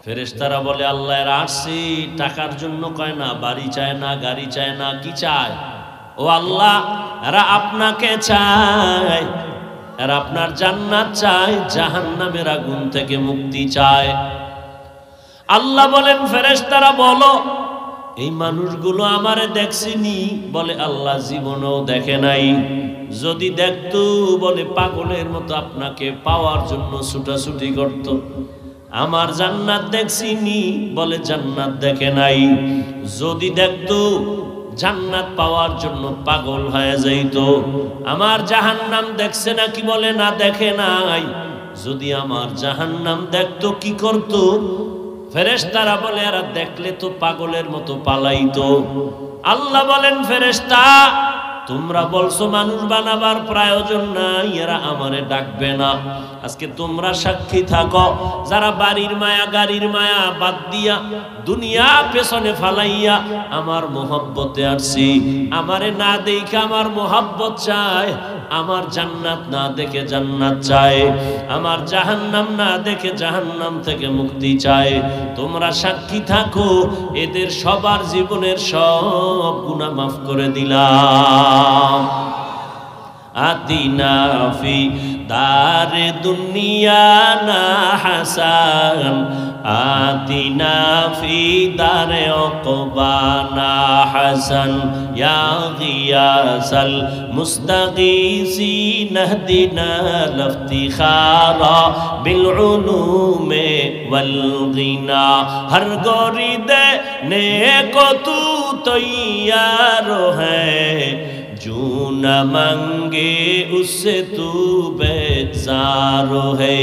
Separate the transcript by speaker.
Speaker 1: ফেরেশতারা বলে আল্লাহ এরা আসছে টাকার জন্য, কয় না, বাড়ি চায় না, গাড়ি চায় না, কি চায়? ও আল্লাহ, এরা আপনাকে চায়, এরা আপনার জান্নাত চায়, জাহান্নামের আগুন থেকে মুক্তি চায়। আল্লাহ বলেন ফেরেশতারা বলো এই মানুষগুলো আমারে দেখছেনি? বলে আল্লাহ জীবনেও দেখে নাই। যদি দেখতো বলে পাগলের মতো আপনাকে পাওয়ার জন্য ছুটাছুটি করত। আমার জান্নাত দেখছিনি? বলে জান্নাত দেখে নাই। যদি দেখতো জান্নাত পাওয়ার জন্য পাগল হয়ে যাইতো। আমার জাহান্নাম দেখছে নাকি? বলে না, দেখে নাই। যদি আমার জাহান্নাম দেখতো কি করতো? ফেরেশতারা বলে এরা দেখলে তো পাগলের মতো পালাইতো। আল্লাহ বলেন ফেরেশতা তোমরা বলছো মানুষ বানাবার প্রয়োজন নাই, এরা আমারে ডাকবে না। আজকে তোমরা সাক্ষী থাকো, যারা বাড়ির মায়া গাড়ির মায়া বাদ দিয়া দুনিয়া পেছনে ফালাইয়া আমার মোহাব্বতে আসছি, আমারে না দেখে আমার মোহাব্বত চায়, আমার জান্নাত না দেখে জান্নাত চায়, আমার জাহান্নাম না দেখে জাহান্নাম থেকে মুক্তি চায়, তোমরা সাক্ষী থাকো এদের সবার জীবনের সব গুনাহ মাফ করে দিলাম। আতিনা ফি দারে দুনিয়া না হাসান, আতিনা ফি দারে উকবা না হাসান, ইয়া গিয়াসাল মুস্তাগীসিন ইহদিনা লিফতিখারা বিল উলুমে ওয়াল গিনা, হর গোরি দেনে को तू तैयार है, जो न मांगे उससे तू बेजार है।